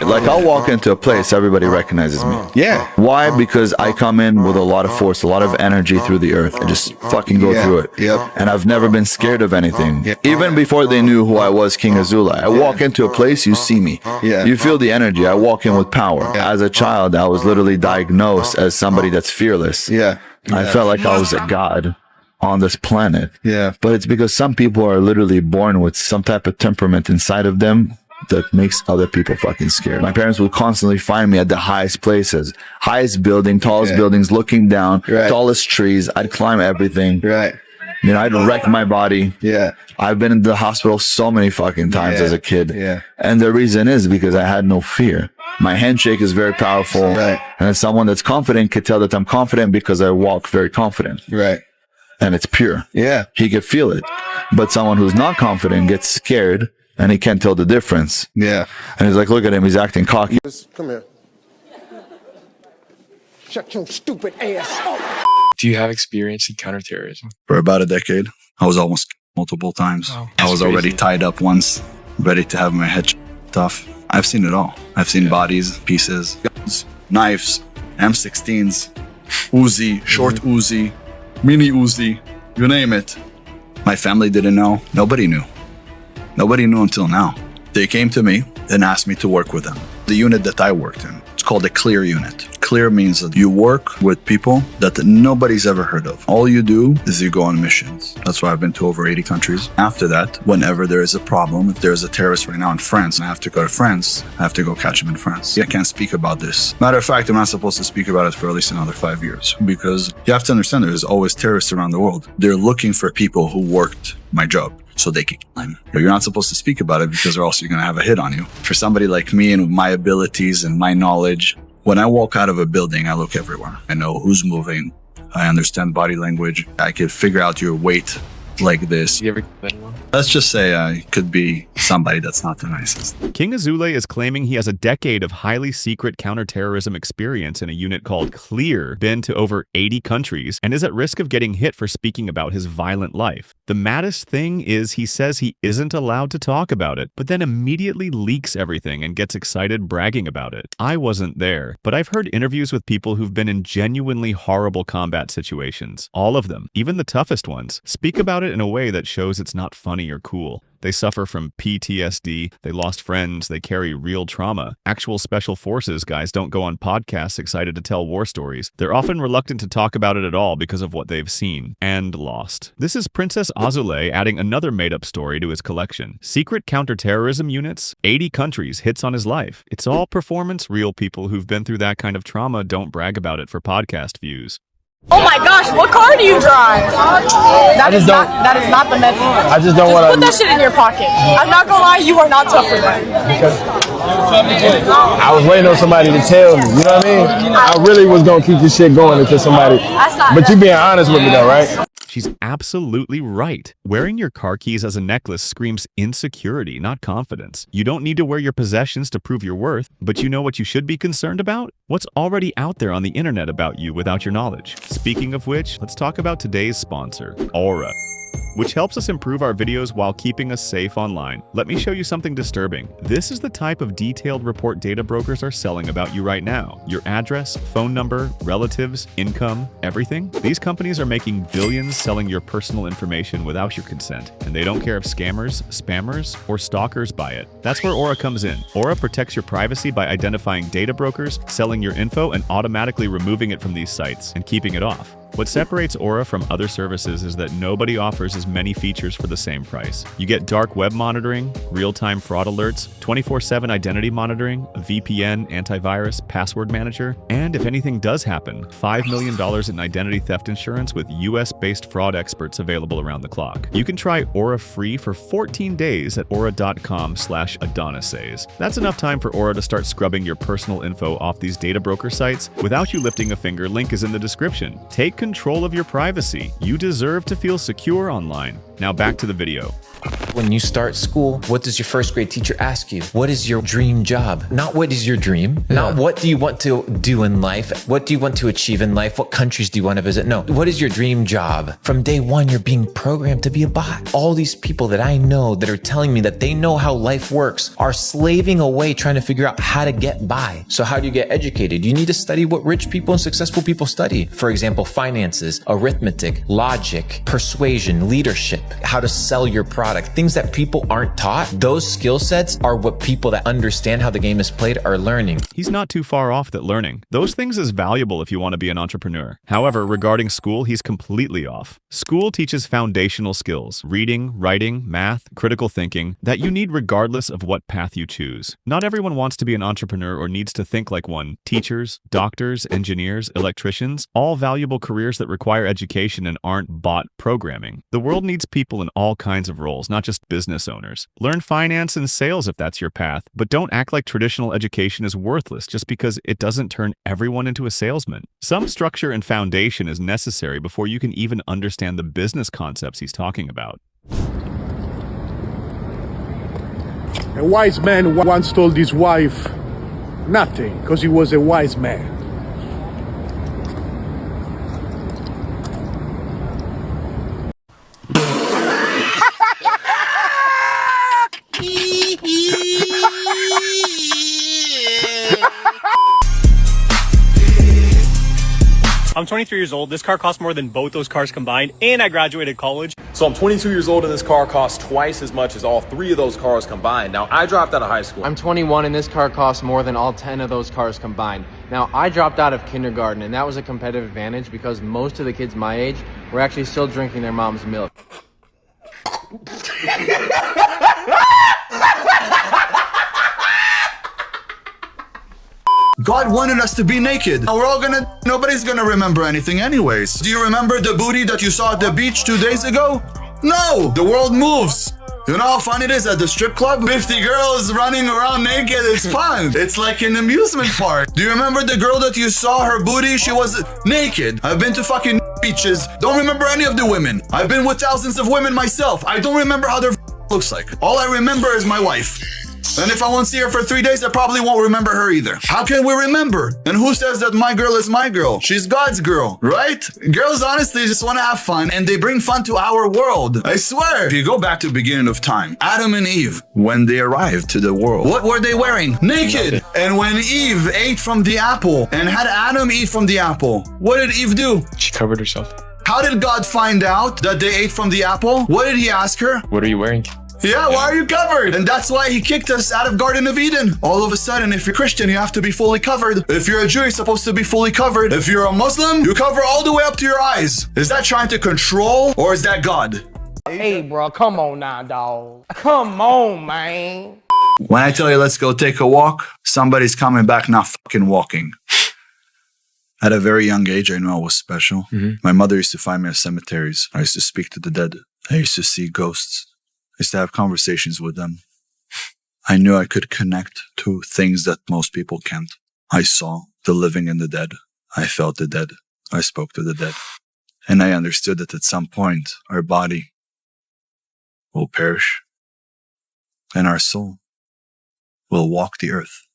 Like, I'll walk into a place, everybody recognizes me. Yeah. Why? Because I come in with a lot of force, a lot of energy through the earth. I just fucking go through it. Yep. And I've never been scared of anything. Even before they knew who I was, King Azula. I walk into a place, you see me. Yeah. You feel the energy. I walk in with power. As a child, I was literally diagnosed as somebody that's fearless. Yeah. I felt like I was a god on this planet. Yeah. But it's because some people are literally born with some type of temperament inside of them that makes other people fucking scared. My parents would constantly find me at the highest places, highest building, tallest buildings, looking down, tallest trees. I'd climb everything. Right. You know, I'd wreck my body. Yeah. I've been in the hospital so many fucking times as a kid. Yeah. And the reason is because I had no fear. My handshake is very powerful. Right. And someone that's confident could tell that I'm confident because I walk very confident. Right. And it's pure. Yeah. He could feel it. But someone who's not confident gets scared and he can't tell the difference. Yeah. And he's like, look at him, he's acting cocky. Come here. Shut your stupid ass up. Do you have experience in counterterrorism? For about a decade. I was almost multiple times. Wow. I was already tied up once, ready to have my head off. I've seen it all. I've seen bodies, pieces, guns, knives, M16s, Uzi, short Uzi, mini Uzi, you name it. My family didn't know. Nobody knew. Nobody knew until now. They came to me and asked me to work with them. The unit that I worked in, it's called a clear unit. Clear means that you work with people that nobody's ever heard of. All you do is you go on missions. That's why I've been to over 80 countries. After that, whenever there is a problem, if there's a terrorist right now in France, and I have to go to France, I have to go catch him in France. I can't speak about this. Matter of fact, I'm not supposed to speak about it for at least another 5 years, because you have to understand there's always terrorists around the world. They're looking for people who worked my job so they can kill him. But you're not supposed to speak about it because or else you're going to have a hit on you. For somebody like me and with my abilities and my knowledge, when I walk out of a building, I look everywhere. I know who's moving. I understand body language. I could figure out your weight like this. You ever kill anyone? Let's just say I could be somebody that's not the nicest. King Azule is claiming he has a decade of highly secret counterterrorism experience in a unit called Clear, been to over 80 countries, and is at risk of getting hit for speaking about his violent life. The maddest thing is he says he isn't allowed to talk about it, but then immediately leaks everything and gets excited bragging about it. I wasn't there, but I've heard interviews with people who've been in genuinely horrible combat situations. All of them, even the toughest ones, speak about it in a way that shows it's not funny or cool. They suffer from PTSD, they lost friends, they carry real trauma. Actual special forces guys don't go on podcasts excited to tell war stories. They're often reluctant to talk about it at all because of what they've seen and lost. This is Princess Azule adding another made-up story to his collection. Secret counterterrorism units, 80 countries, hits on his life. It's all performance. Real people who've been through that kind of trauma don't brag about it for podcast views. Oh my gosh, what car do you drive? That is not the method. I just don't want to put that shit in your pocket. I'm not gonna lie, you are not tough for that. I was waiting on somebody to tell me, you know what I mean? I really was gonna keep this shit going until somebody, but you being honest with me though, right? She's absolutely right. Wearing your car keys as a necklace screams insecurity, not confidence. You don't need to wear your possessions to prove your worth, but you know what you should be concerned about? What's already out there on the internet about you without your knowledge. Speaking of which, let's talk about today's sponsor, Aura, which helps us improve our videos while keeping us safe online. Let me show you something disturbing. This is the type of detailed report data brokers are selling about you right now. Your address, phone number, relatives, income, everything. These companies are making billions selling your personal information without your consent, and they don't care if scammers, spammers, or stalkers buy it. That's where Aura comes in. Aura protects your privacy by identifying data brokers, selling your info, and automatically removing it from these sites and keeping it off. What separates Aura from other services is that nobody offers as many features for the same price. You get dark web monitoring, real-time fraud alerts, 24/7 identity monitoring, a VPN, antivirus, password manager, and if anything does happen, $5 million in identity theft insurance with US-based fraud experts available around the clock. You can try Aura free for 14 days at aura.com/Adonis. That's enough time for Aura to start scrubbing your personal info off these data broker sites without you lifting a finger. Link is in the description. Take control of your privacy. You deserve to feel secure online. Now back to the video. When you start school, what does your first grade teacher ask you? What is your dream job? Not what is your dream? Not what do you want to do in life? What do you want to achieve in life? What countries do you want to visit? No. What is your dream job? From day one, you're being programmed to be a bot. All these people that I know that are telling me that they know how life works are slaving away trying to figure out how to get by. So how do you get educated? You need to study what rich people and successful people study. For example, finances, arithmetic, logic, persuasion, leadership, how to sell your product, things that people aren't taught. Those skill sets are what people that understand how the game is played are learning. He's not too far off that learning those things is valuable if you want to be an entrepreneur. However, regarding school, he's completely off. School teaches foundational skills, reading, writing, math, critical thinking, that you need regardless of what path you choose. Not everyone wants to be an entrepreneur or needs to think like one. Teachers, doctors, engineers, electricians, all valuable careers that require education and aren't bot programming. The world needs people in all kinds of roles, not just business owners. Learn finance and sales if that's your path, but don't act like traditional education is worthless just because it doesn't turn everyone into a salesman. Some structure and foundation is necessary before you can even understand the business concepts he's talking about. A wise man once told his wife nothing because he was a wise man. I'm 23 years old. This car costs more than both those cars combined, and I graduated college. So I'm 22 years old and this car costs twice as much as all 3 of those cars combined. Now, I dropped out of high school. I'm 21 and this car costs more than all 10 of those cars combined. Now, I dropped out of kindergarten and that was a competitive advantage because most of the kids my age were actually still drinking their mom's milk. God wanted us to be naked. Nobody's gonna remember anything anyways. Do you remember the booty that you saw at the beach 2 days ago? No! The world moves. You know how fun it is at the strip club? 50 girls running around naked, it's fun. It's like an amusement park. Do you remember the girl that you saw her booty? She was naked. I've been to fucking beaches. Don't remember any of the women. I've been with thousands of women myself. I don't remember how their looks like. All I remember is my wife. And if I won't see her for 3 days, I probably won't remember her either. How can we remember? And who says that my girl is my girl? She's God's girl, right? Girls honestly just want to have fun and they bring fun to our world. I swear. If you go back to the beginning of time, Adam and Eve, when they arrived to the world, what were they wearing? Naked. And when Eve ate from the apple and had Adam eat from the apple, what did Eve do? She covered herself. How did God find out that they ate from the apple? What did he ask her? What are you wearing? Yeah, why are you covered? And that's why he kicked us out of Garden of Eden. All of a sudden, if you're Christian, you have to be fully covered. If you're a Jew, you're supposed to be fully covered. If you're a Muslim, you cover all the way up to your eyes. Is that trying to control or is that God? Hey, bro, come on now, dog. Come on, man. When I tell you, let's go take a walk, somebody's coming back not fucking walking. At a very young age, I knew I was special. My mother used to find me at cemeteries. I used to speak to the dead. I used to see ghosts. I used to have conversations with them. I knew I could connect to things that most people can't. I saw the living and the dead. I felt the dead. I spoke to the dead. And I understood that at some point, our body will perish and our soul will walk the earth.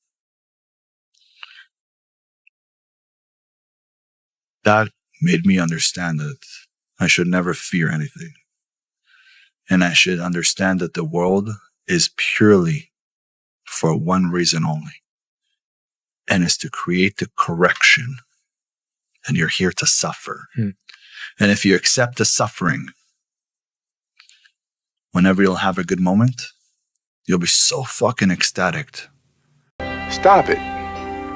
That made me understand that I should never fear anything. And I should understand that the world is purely for one reason only. And it's to create the correction. And you're here to suffer. And if you accept the suffering, whenever you'll have a good moment, you'll be so fucking ecstatic. Stop it.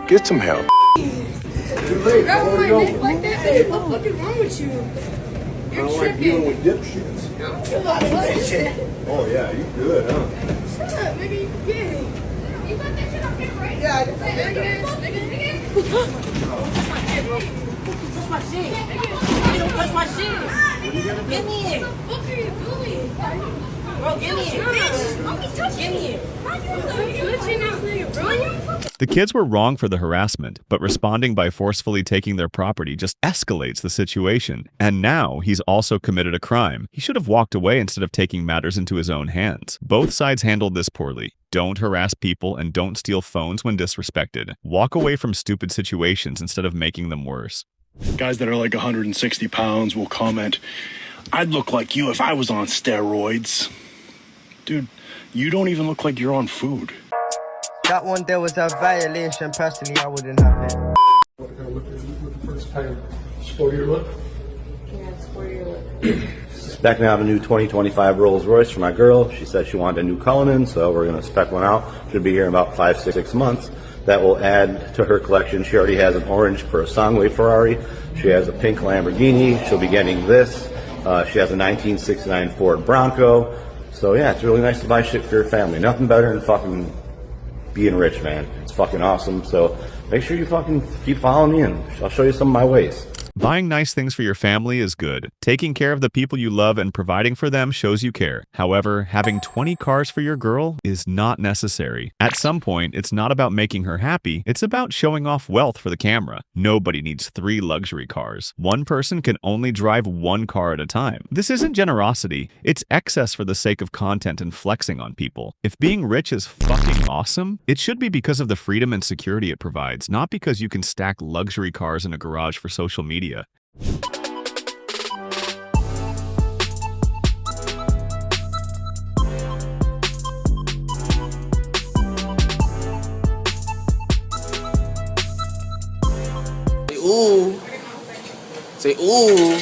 Get some help. Grab my neck like that, baby. What's fucking wrong with you? You're tripping. Dealing with dipshits. Oh yeah, you good, huh? Shut up, nigga. You get it. You got that shit on camera, right? Yeah, I just said that. Touch my shit, bro. Touch my shit. Don't touch my shit. Give me it. What the fuck are you doing? Bro, give me it. Bitch, don't be touching me. Give me it. Why you touching this nigga, bro? You fucking The kids were wrong for the harassment, but responding by forcefully taking their property just escalates the situation. And now he's also committed a crime. He should have walked away instead of taking matters into his own hands. Both sides handled this poorly. Don't harass people and don't steal phones when disrespected. Walk away from stupid situations instead of making them worse. Guys that are like 160 pounds will comment, "I'd look like you if I was on steroids." Dude, you don't even look like you're on food. That one there was a violation. Personally, I wouldn't have it. Sporty look? Yeah, sporty look. Spec'ing out a new 2025 Rolls Royce for my girl. She said she wanted a new Cullinan, so we're going to spec one out. Should be here in about 5-6 months. That will add to her collection. She already has an orange Sangue Ferrari. She has a pink Lamborghini. She'll be getting this. She has a 1969 Ford Bronco. So yeah, it's really nice to buy shit for your family. Nothing better than fucking being rich, man. It's fucking awesome. So make sure you fucking keep following me and I'll show you some of my ways. Buying nice things for your family is good. Taking care of the people you love and providing for them shows you care. However, having 20 cars for your girl is not necessary. At some point, it's not about making her happy, it's about showing off wealth for the camera. Nobody needs 3 luxury cars. One person can only drive 1 car at a time. This isn't generosity, it's excess for the sake of content and flexing on people. If being rich is fucking awesome, it should be because of the freedom and security it provides, not because you can stack luxury cars in a garage for social media. Ooh. Say ooh.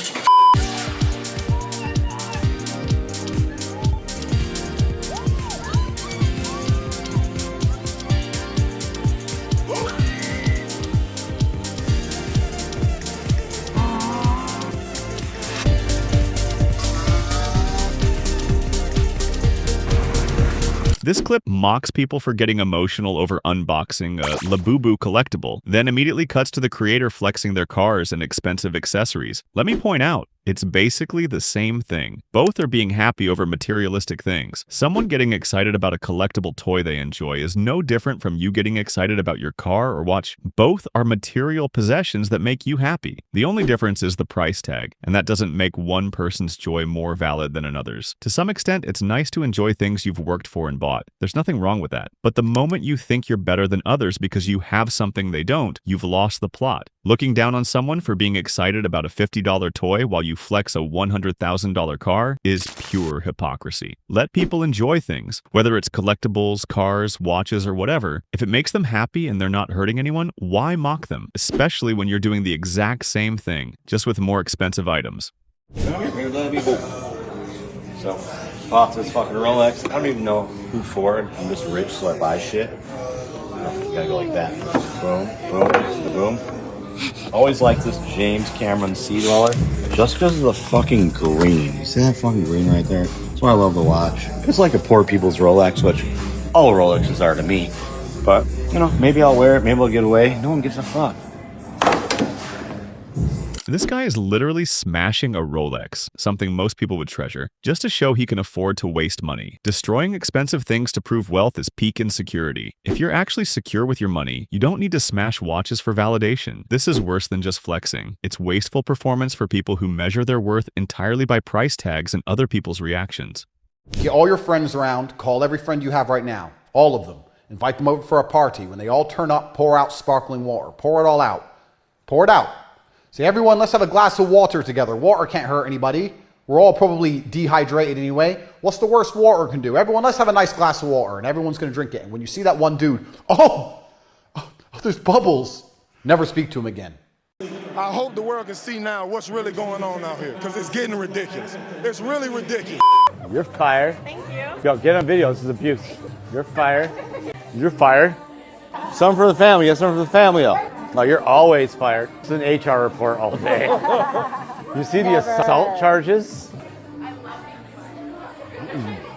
This clip mocks people for getting emotional over unboxing a Labubu collectible, then immediately cuts to the creator flexing their cars and expensive accessories. Let me point out, it's basically the same thing. Both are being happy over materialistic things. Someone getting excited about a collectible toy they enjoy is no different from you getting excited about your car or watch. Both are material possessions that make you happy. The only difference is the price tag, and that doesn't make one person's joy more valid than another's. To some extent, it's nice to enjoy things you've worked for and bought. There's nothing wrong with that. But the moment you think you're better than others because you have something they don't, you've lost the plot. Looking down on someone for being excited about a $50 toy while you flex a $100,000 car is pure hypocrisy. Let people enjoy things, whether it's collectibles, cars, watches, or whatever. If it makes them happy and they're not hurting anyone, why mock them? Especially when you're doing the exact same thing, just with more expensive items. So, bought this fucking Rolex. I don't even know who for it. I'm just rich, so I buy shit. You gotta go like that. Boom, boom, boom. Always like this James Cameron Sea Dweller, just because of the fucking green. You see that fucking green right there? That's why I love the watch. It's like a poor people's Rolex, which all Rolexes are to me. But, you know, maybe I'll wear it, maybe I'll get away. No one gives a fuck. This guy is literally smashing a Rolex, something most people would treasure, just to show he can afford to waste money. Destroying expensive things to prove wealth is peak insecurity. If you're actually secure with your money, you don't need to smash watches for validation. This is worse than just flexing. It's wasteful performance for people who measure their worth entirely by price tags and other people's reactions. Get all your friends around, call every friend you have right now, all of them. Invite them over for a party. When they all turn up, pour out sparkling water. Pour it all out. Pour it out. Say, everyone, let's have a glass of water together. Water can't hurt anybody. We're all probably dehydrated anyway. What's the worst water can do? Everyone, let's have a nice glass of water, and everyone's going to drink it. And when you see that one dude, oh, there's bubbles, never speak to him again. I hope the world can see now what's really going on out here, because it's getting ridiculous. It's really ridiculous. You're fired. Thank you. Yo, get on video. This is abuse. You're fired. You're fired. Something for the family. Get something for the family, though. No, you're always fired. It's an HR report all day. You see the assault charges?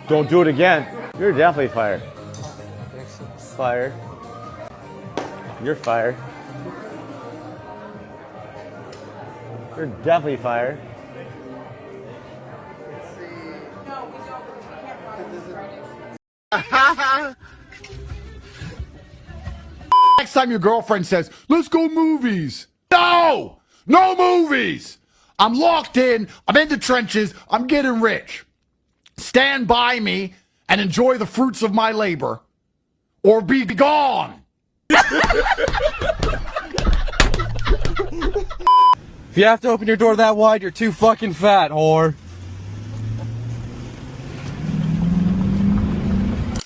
Don't do it again. You're definitely fired. Fired. You're fired. You're definitely fired. Next time your girlfriend says, let's go movies. No! No movies! I'm locked in. I'm in the trenches. I'm getting rich. Stand by me and enjoy the fruits of my labor, or be gone. If you have to open your door that wide, you're too fucking fat, whore.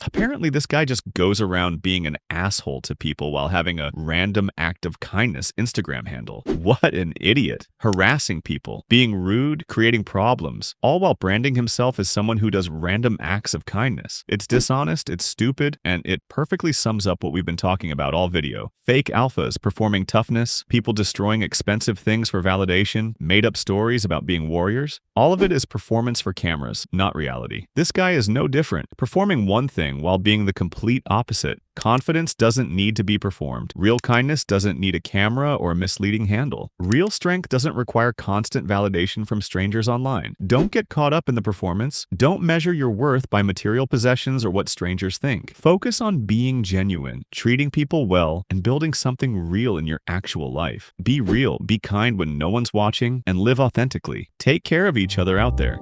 Apparently, this guy just goes around being an asshole to people while having a random act of kindness Instagram handle. What an idiot. Harassing people, being rude, creating problems, all while branding himself as someone who does random acts of kindness. It's dishonest, it's stupid, and it perfectly sums up what we've been talking about all video. Fake alphas performing toughness, people destroying expensive things for validation, made-up stories about being warriors. All of it is performance for cameras, not reality. This guy is no different, performing one thing while being the complete opposite. Confidence doesn't need to be performed. Real kindness doesn't need a camera or a misleading handle. Real strength doesn't require constant validation from strangers online. Don't get caught up in the performance. Don't measure your worth by material possessions or what strangers think. Focus on being genuine, treating people well, and building something real in your actual life. Be real, be kind when no one's watching, and live authentically. Take care of each other out there.